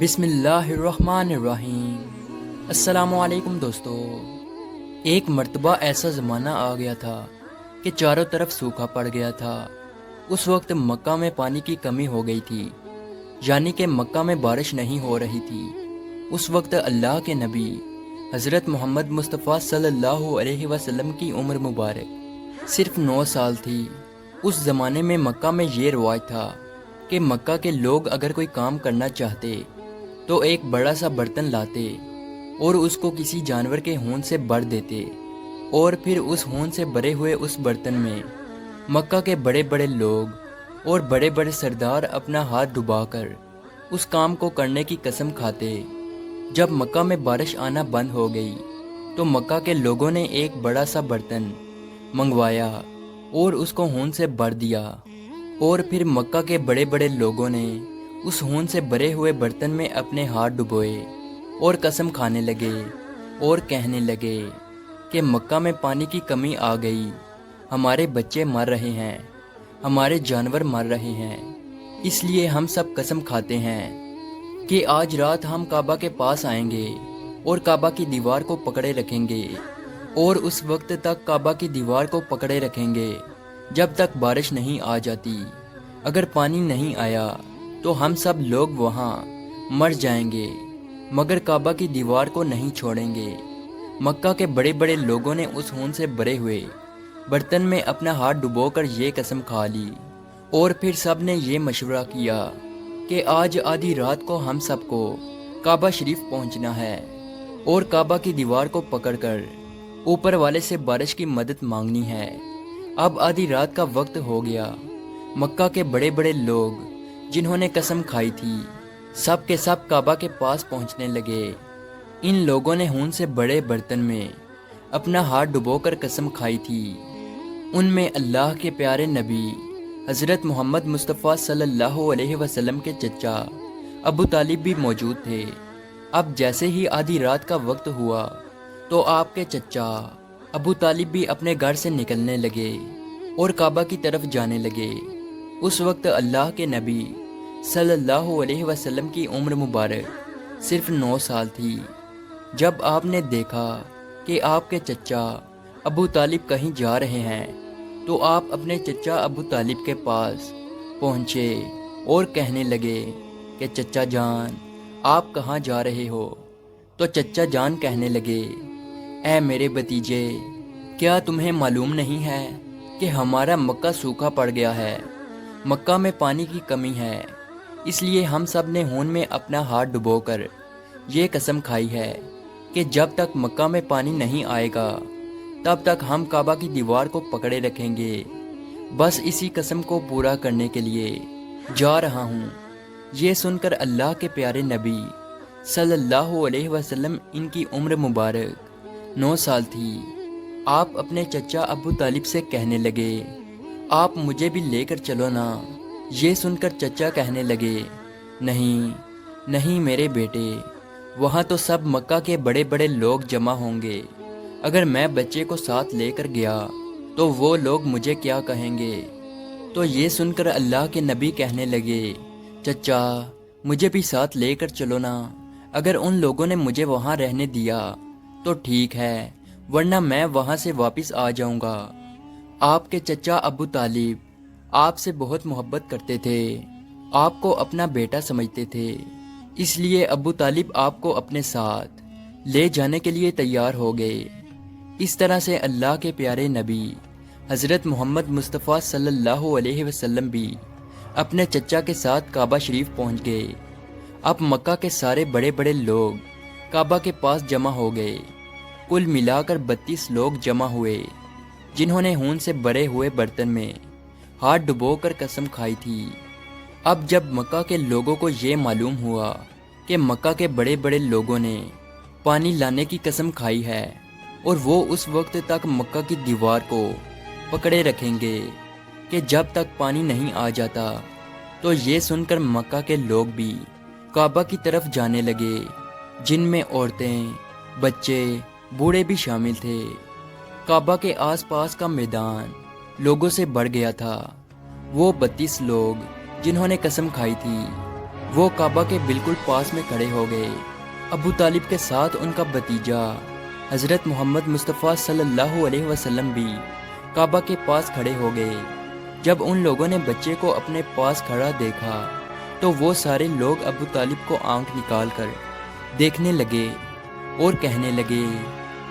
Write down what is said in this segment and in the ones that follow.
بسم اللہ الرحمن الرحیم۔ السلام علیکم دوستو۔ ایک مرتبہ ایسا زمانہ آ گیا تھا کہ چاروں طرف سوکھا پڑ گیا تھا۔ اس وقت مکہ میں پانی کی کمی ہو گئی تھی، یعنی کہ مکہ میں بارش نہیں ہو رہی تھی۔ اس وقت اللہ کے نبی حضرت محمد مصطفیٰ صلی اللہ علیہ وسلم کی عمر مبارک صرف 9 سال تھی۔ اس زمانے میں مکہ میں یہ رواج تھا کہ مکہ کے لوگ اگر کوئی کام کرنا چاہتے تو ایک بڑا سا برتن لاتے اور اس کو کسی جانور کے ہون سے بھر دیتے، اور پھر اس ہون سے بھرے ہوئے اس برتن میں مکہ کے بڑے بڑے لوگ اور بڑے بڑے سردار اپنا ہاتھ ڈبا کر اس کام کو کرنے کی قسم کھاتے۔ جب مکہ میں بارش آنا بند ہو گئی تو مکہ کے لوگوں نے ایک بڑا سا برتن منگوایا اور اس کو ہون سے بھر دیا، اور پھر مکہ کے بڑے بڑے لوگوں نے اس ہون سے بھرے ہوئے برتن میں اپنے ہاتھ ڈبوئے اور قسم کھانے لگے اور کہنے لگے کہ مکہ میں پانی کی کمی آ گئی، ہمارے بچے مر رہے ہیں، ہمارے جانور مر رہے ہیں، اس لیے ہم سب قسم کھاتے ہیں کہ آج رات ہم کعبہ کے پاس آئیں گے اور کعبہ کی دیوار کو پکڑے رکھیں گے، اور اس وقت تک کعبہ کی دیوار کو پکڑے رکھیں گے جب تک بارش نہیں آ جاتی۔ اگر پانی نہیں آیا تو ہم سب لوگ وہاں مر جائیں گے، مگر کعبہ کی دیوار کو نہیں چھوڑیں گے۔ مکہ کے بڑے بڑے لوگوں نے اس ہون سے بھرے ہوئے برتن میں اپنا ہاتھ ڈبو کر یہ قسم کھا لی، اور پھر سب نے یہ مشورہ کیا کہ آج آدھی رات کو ہم سب کو کعبہ شریف پہنچنا ہے اور کعبہ کی دیوار کو پکڑ کر اوپر والے سے بارش کی مدد مانگنی ہے۔ اب آدھی رات کا وقت ہو گیا۔ مکہ کے بڑے بڑے لوگ جنہوں نے قسم کھائی تھی سب کے سب کعبہ کے پاس پہنچنے لگے۔ ان لوگوں نے ہون سے بڑے برتن میں اپنا ہاتھ ڈبو کر قسم کھائی تھی۔ ان میں اللہ کے پیارے نبی حضرت محمد مصطفیٰ صلی اللہ علیہ وسلم کے چچا ابو طالب بھی موجود تھے۔ اب جیسے ہی آدھی رات کا وقت ہوا تو آپ کے چچا ابو طالب بھی اپنے گھر سے نکلنے لگے اور کعبہ کی طرف جانے لگے۔ اس وقت اللہ کے نبی صلی اللہ علیہ وسلم کی عمر مبارک صرف 9 سال تھی۔ جب آپ نے دیکھا کہ آپ کے چچا ابو طالب کہیں جا رہے ہیں تو آپ اپنے چچا ابو طالب کے پاس پہنچے اور کہنے لگے کہ چچا جان آپ کہاں جا رہے ہو؟ تو چچا جان کہنے لگے، اے میرے بھتیجے، کیا تمہیں معلوم نہیں ہے کہ ہمارا مکہ سوکھا پڑ گیا ہے، مکہ میں پانی کی کمی ہے، اس لیے ہم سب نے ہون میں اپنا ہاتھ ڈبو کر یہ قسم کھائی ہے کہ جب تک مکہ میں پانی نہیں آئے گا تب تک ہم کعبہ کی دیوار کو پکڑے رکھیں گے۔ بس اسی قسم کو پورا کرنے کے لیے جا رہا ہوں۔ یہ سن کر اللہ کے پیارے نبی صلی اللہ علیہ وسلم، ان کی عمر مبارک 9 سال تھی، آپ اپنے چچا ابو طالب سے کہنے لگے، آپ مجھے بھی لے کر چلو نا۔ یہ سن کر چچا کہنے لگے، نہیں نہیں میرے بیٹے، وہاں تو سب مکہ کے بڑے بڑے لوگ جمع ہوں گے، اگر میں بچے کو ساتھ لے کر گیا تو وہ لوگ مجھے کیا کہیں گے؟ تو یہ سن کر اللہ کے نبی کہنے لگے، چچا مجھے بھی ساتھ لے کر چلو نا، اگر ان لوگوں نے مجھے وہاں رہنے دیا تو ٹھیک ہے، ورنہ میں وہاں سے واپس آ جاؤں گا۔ آپ کے چچا ابو طالب آپ سے بہت محبت کرتے تھے، آپ کو اپنا بیٹا سمجھتے تھے، اس لیے ابو طالب آپ کو اپنے ساتھ لے جانے کے لیے تیار ہو گئے۔ اس طرح سے اللہ کے پیارے نبی حضرت محمد مصطفیٰ صلی اللہ علیہ وسلم بھی اپنے چچا کے ساتھ کعبہ شریف پہنچ گئے۔ اب مکہ کے سارے بڑے بڑے لوگ کعبہ کے پاس جمع ہو گئے۔ کل ملا کر 32 لوگ جمع ہوئے جنہوں نے ہون سے بھرے ہوئے برتن میں ہاتھ ڈبو کر قسم کھائی تھی۔ اب جب مکہ کے لوگوں کو یہ معلوم ہوا کہ مکہ کے بڑے بڑے لوگوں نے پانی لانے کی قسم کھائی ہے اور وہ اس وقت تک مکہ کی دیوار کو پکڑے رکھیں گے کہ جب تک پانی نہیں آ جاتا، تو یہ سن کر مکہ کے لوگ بھی کعبہ کی طرف جانے لگے، جن میں عورتیں، بچے، بوڑھے بھی شامل تھے۔ کعبہ کے آس پاس کا میدان لوگوں سے بھر گیا تھا۔ وہ 32 لوگ جنہوں نے قسم کھائی تھی وہ کعبہ کے بالکل پاس میں کھڑے ہو گئے۔ ابو طالب کے ساتھ ان کا بھتیجا حضرت محمد مصطفیٰ صلی اللہ علیہ وسلم بھی کعبہ کے پاس کھڑے ہو گئے۔ جب ان لوگوں نے بچے کو اپنے پاس کھڑا دیکھا تو وہ سارے لوگ ابو طالب کو آنکھ نکال کر دیکھنے لگے اور کہنے لگے،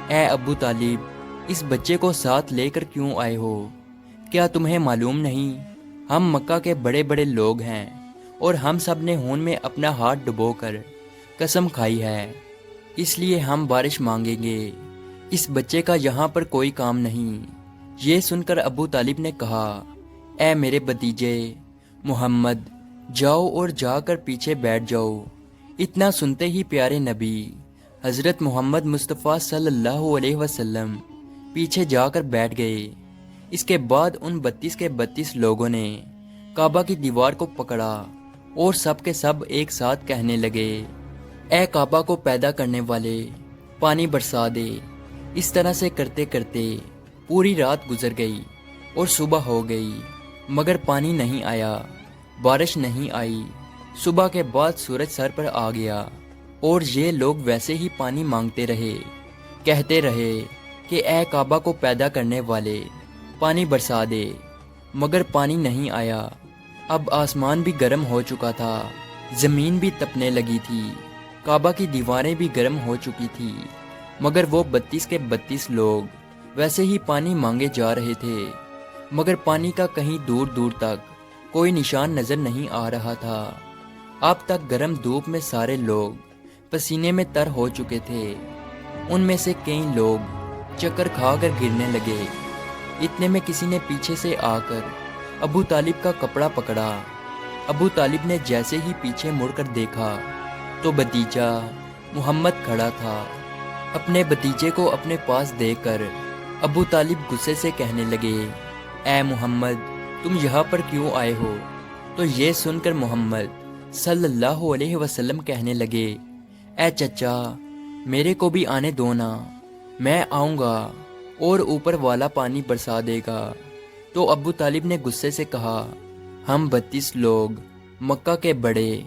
اے ابو طالب، اس بچے کو ساتھ لے کر کیوں آئے ہو؟ کیا تمہیں معلوم نہیں ہم مکہ کے بڑے بڑے لوگ ہیں اور ہم سب نے خون میں اپنا ہاتھ ڈبو کر قسم کھائی ہے، اس لیے ہم بارش مانگیں گے، اس بچے کا یہاں پر کوئی کام نہیں۔ یہ سن کر ابو طالب نے کہا، اے میرے بھتیجے محمد، جاؤ اور جا کر پیچھے بیٹھ جاؤ۔ اتنا سنتے ہی پیارے نبی حضرت محمد مصطفیٰ صلی اللہ علیہ وسلم پیچھے جا کر بیٹھ گئے۔ اس کے بعد ان 32 کے 32 لوگوں نے کعبہ کی دیوار کو پکڑا اور سب کے سب ایک ساتھ کہنے لگے، اے کعبہ کو پیدا کرنے والے، پانی برسا دے۔ اس طرح سے کرتے کرتے پوری رات گزر گئی اور صبح ہو گئی، مگر پانی نہیں آیا، بارش نہیں آئی۔ صبح کے بعد سورج سر پر آ گیا اور یہ لوگ ویسے ہی پانی مانگتے رہے، کہتے رہے کہ اے کعبہ کو پیدا کرنے والے، پانی برسا دے، مگر پانی نہیں آیا۔ اب آسمان بھی گرم ہو چکا تھا، زمین بھی تپنے لگی تھی، کعبہ کی دیواریں بھی گرم ہو چکی تھی، مگر وہ 32 کے 32 لوگ ویسے ہی پانی مانگے جا رہے تھے، مگر پانی کا کہیں دور دور تک کوئی نشان نظر نہیں آ رہا تھا۔ اب تک گرم دھوپ میں سارے لوگ پسینے میں تر ہو چکے تھے۔ ان میں سے کئی لوگ چکر کھا کر گرنے لگے۔ اتنے میں کسی نے پیچھے سے آ کر ابو طالب کا کپڑا پکڑا۔ ابو طالب نے جیسے ہی پیچھے مڑ کر دیکھا تو بھتیجا محمد کھڑا تھا۔ اپنے بھتیجے کو اپنے پاس دیکھ کر ابو طالب غصے سے کہنے لگے، اے محمد، تم یہاں پر کیوں آئے ہو؟ تو یہ سن کر محمد صلی اللہ علیہ وسلم کہنے لگے، اے چچا، میرے کو بھی آنے دو نا، میں آؤں گا اور اوپر والا پانی برسا دے گا۔ تو ابو طالب نے غصے سے کہا، ہم 32 لوگ مکہ کے بڑے،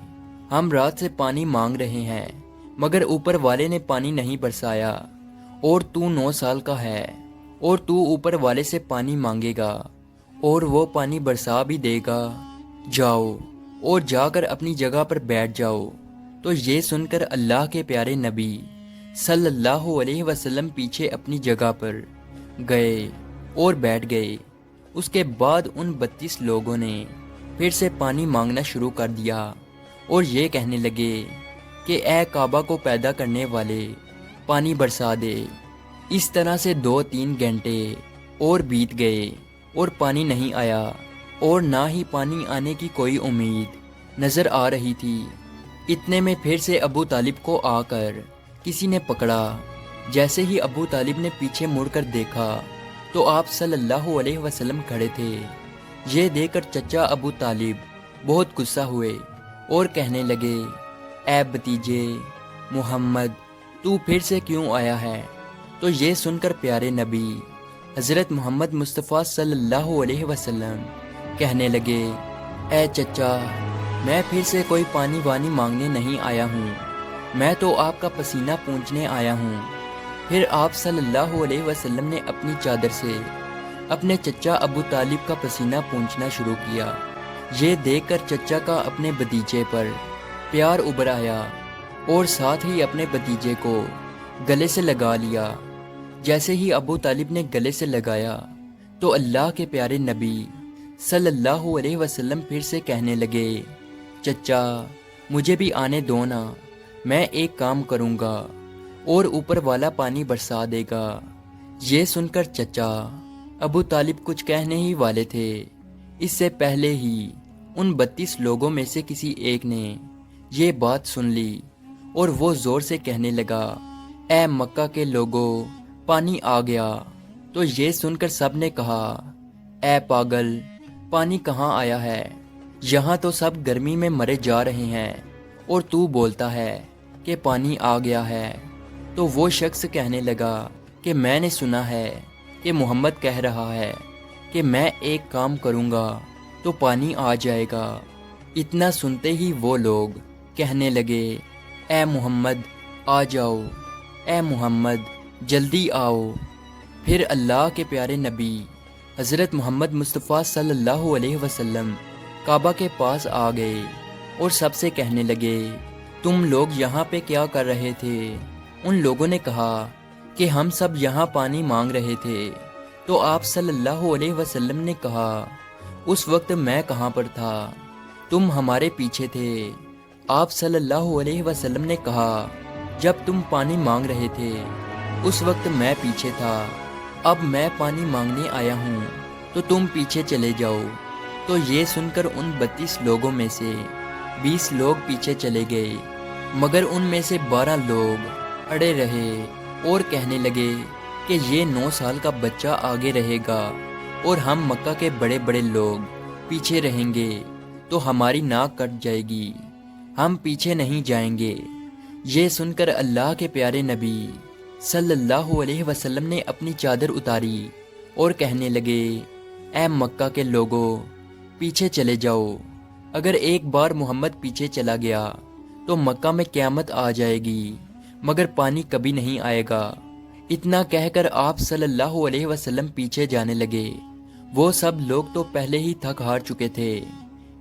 ہم رات سے پانی مانگ رہے ہیں، مگر اوپر والے نے پانی نہیں برسایا، اور تو 9 سال کا ہے اور تو اوپر والے سے پانی مانگے گا اور وہ پانی برسا بھی دے گا، جاؤ اور جا کر اپنی جگہ پر بیٹھ جاؤ۔ تو یہ سن کر اللہ کے پیارے نبی صلی اللہ علیہ وسلم پیچھے اپنی جگہ پر گئے اور بیٹھ گئے۔ اس کے بعد ان 32 لوگوں نے پھر سے پانی مانگنا شروع کر دیا اور یہ کہنے لگے کہ اے کعبہ کو پیدا کرنے والے، پانی برسا دے۔ اس طرح سے 2-3 گھنٹے اور بیت گئے اور پانی نہیں آیا، اور نہ ہی پانی آنے کی کوئی امید نظر آ رہی تھی۔ اتنے میں پھر سے ابو طالب کو آ کر کسی نے پکڑا۔ جیسے ہی ابو طالب نے پیچھے مڑ کر دیکھا تو آپ صلی اللہ علیہ وسلم کھڑے تھے۔ یہ دیکھ کر چچا ابو طالب بہت غصہ ہوئے اور کہنے لگے، اے بھتیجے محمد، تو پھر سے کیوں آیا ہے؟ تو یہ سن کر پیارے نبی حضرت محمد مصطفیٰ صلی اللہ علیہ وسلم کہنے لگے، اے چچا، میں پھر سے کوئی پانی وانی مانگنے نہیں آیا ہوں، میں تو آپ کا پسینہ پونچھنے آیا ہوں۔ پھر آپ صلی اللہ علیہ وسلم نے اپنی چادر سے اپنے چچا ابو طالب کا پسینہ پونچھنا شروع کیا۔ یہ دیکھ کر چچا کا اپنے بھتیجے پر پیار ابھر آیا اور ساتھ ہی اپنے بھتیجے کو گلے سے لگا لیا۔ جیسے ہی ابو طالب نے گلے سے لگایا تو اللہ کے پیارے نبی صلی اللہ علیہ وسلم پھر سے کہنے لگے، چچا، مجھے بھی آنے دو نا، میں ایک کام کروں گا اور اوپر والا پانی برسا دے گا۔ یہ سن کر چچا ابو طالب کچھ کہنے ہی والے تھے، اس سے پہلے ہی ان 32 لوگوں میں سے کسی ایک نے یہ بات سن لی اور وہ زور سے کہنے لگا، اے مکہ کے لوگوں، پانی آ گیا۔ تو یہ سن کر سب نے کہا، اے پاگل، پانی کہاں آیا ہے؟ یہاں تو سب گرمی میں مرے جا رہے ہیں اور تو بولتا ہے کہ پانی آ گیا ہے۔ تو وہ شخص کہنے لگا کہ میں نے سنا ہے کہ محمد کہہ رہا ہے کہ میں ایک کام کروں گا تو پانی آ جائے گا، اتنا سنتے ہی وہ لوگ کہنے لگے، اے محمد آ جاؤ، اے محمد جلدی آؤ۔ پھر اللہ کے پیارے نبی حضرت محمد مصطفیٰ صلی اللہ علیہ وسلم کعبہ کے پاس آ گئے اور سب سے کہنے لگے، تم لوگ یہاں پہ کیا کر رہے تھے؟ ان لوگوں نے کہا کہ ہم سب یہاں پانی مانگ رہے تھے۔ تو آپ صلی اللہ علیہ وسلم نے کہا، اس وقت میں کہاں پر تھا؟ تم ہمارے پیچھے تھے۔ آپ صلی اللہ علیہ وسلم نے کہا، جب تم پانی مانگ رہے تھے اس وقت میں پیچھے تھا، اب میں پانی مانگنے آیا ہوں تو تم پیچھے چلے جاؤ۔ تو یہ سن کر ان 32 لوگوں میں سے 20 لوگ پیچھے چلے گئے، مگر ان میں سے 12 لوگ اڑے رہے اور کہنے لگے کہ یہ 9 سال کا بچہ آگے رہے گا اور ہم مکہ کے بڑے بڑے لوگ پیچھے رہیں گے تو ہماری ناک کٹ جائے گی، ہم پیچھے نہیں جائیں گے۔ یہ سن کر اللہ کے پیارے نبی صلی اللہ علیہ وسلم نے اپنی چادر اتاری اور کہنے لگے، اے مکہ کے لوگوں پیچھے چلے جاؤ، اگر ایک بار محمد پیچھے چلا گیا تو مکہ میں قیامت آ جائے گی، مگر پانی کبھی نہیں آئے گا۔ اتنا کہہ کر آپ صلی اللہ علیہ وسلم پیچھے جانے لگے۔ وہ سب لوگ تو پہلے ہی تھک ہار چکے تھے،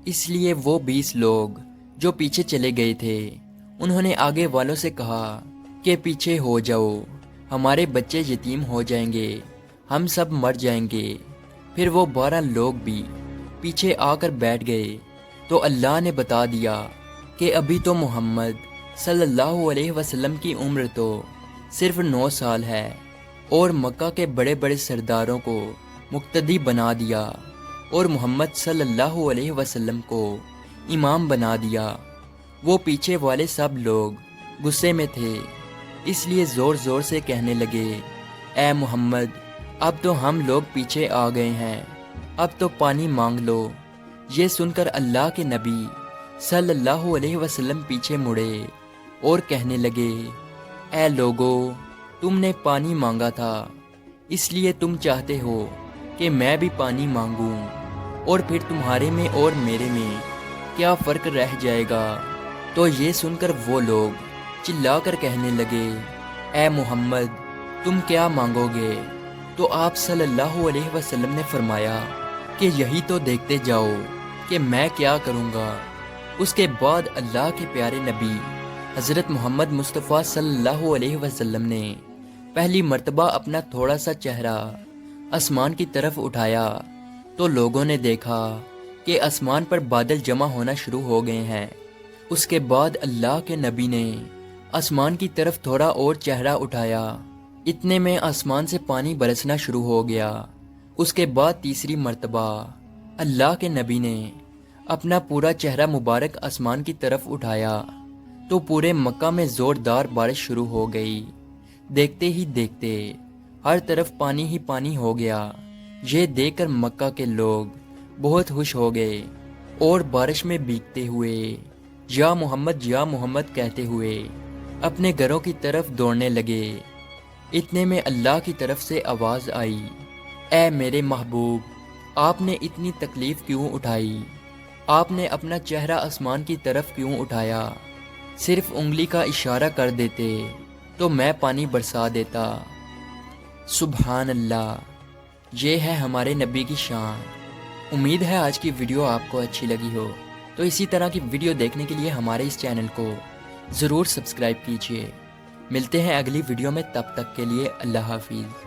اس لیے وہ 20 لوگ جو پیچھے چلے گئے تھے انہوں نے آگے والوں سے کہا کہ پیچھے ہو جاؤ، ہمارے بچے یتیم ہو جائیں گے، ہم سب مر جائیں گے۔ پھر وہ 12 لوگ بھی پیچھے آ کر بیٹھ گئے تو اللہ نے بتا دیا کہ ابھی تو محمد صلی اللہ علیہ وسلم کی عمر تو صرف 9 سال ہے، اور مکہ کے بڑے بڑے سرداروں کو مقتدی بنا دیا اور محمد صلی اللہ علیہ وسلم کو امام بنا دیا۔ وہ پیچھے والے سب لوگ غصے میں تھے، اس لیے زور زور سے کہنے لگے، اے محمد اب تو ہم لوگ پیچھے آ گئے ہیں، اب تو پانی مانگ لو۔ یہ سن کر اللہ کے نبی صلی اللہ علیہ وسلم پیچھے مڑے اور کہنے لگے، اے لوگو تم نے پانی مانگا تھا، اس لیے تم چاہتے ہو کہ میں بھی پانی مانگوں، اور پھر تمہارے میں اور میرے میں کیا فرق رہ جائے گا؟ تو یہ سن کر وہ لوگ چلا کر کہنے لگے، اے محمد تم کیا مانگو گے؟ تو آپ صلی اللہ علیہ وسلم نے فرمایا کہ یہی تو دیکھتے جاؤ کہ میں کیا کروں گا۔ اس کے بعد اللہ کے پیارے نبی حضرت محمد مصطفیٰ صلی اللہ علیہ وسلم نے پہلی مرتبہ اپنا تھوڑا سا چہرہ آسمان کی طرف اٹھایا تو لوگوں نے دیکھا کہ آسمان پر بادل جمع ہونا شروع ہو گئے ہیں۔ اس کے بعد اللہ کے نبی نے آسمان کی طرف تھوڑا اور چہرہ اٹھایا، اتنے میں آسمان سے پانی برسنا شروع ہو گیا۔ اس کے بعد تیسری مرتبہ اللہ کے نبی نے اپنا پورا چہرہ مبارک آسمان کی طرف اٹھایا تو پورے مکہ میں زوردار بارش شروع ہو گئی۔ دیکھتے ہی دیکھتے ہر طرف پانی ہی پانی ہو گیا۔ یہ دیکھ کر مکہ کے لوگ بہت خوش ہو گئے اور بارش میں بھیگتے ہوئے یا محمد کہتے ہوئے اپنے گھروں کی طرف دوڑنے لگے۔ اتنے میں اللہ کی طرف سے آواز آئی، اے میرے محبوب آپ نے اتنی تکلیف کیوں اٹھائی؟ آپ نے اپنا چہرہ آسمان کی طرف کیوں اٹھایا؟ صرف انگلی کا اشارہ کر دیتے تو میں پانی برسا دیتا۔ سبحان اللہ، یہ ہے ہمارے نبی کی شان۔ امید ہے آج کی ویڈیو آپ کو اچھی لگی ہو، تو اسی طرح کی ویڈیو دیکھنے کے لیے ہمارے اس چینل کو ضرور سبسکرائب کیجیے۔ ملتے ہیں اگلی ویڈیو میں، تب تک کے لیے اللہ حافظ۔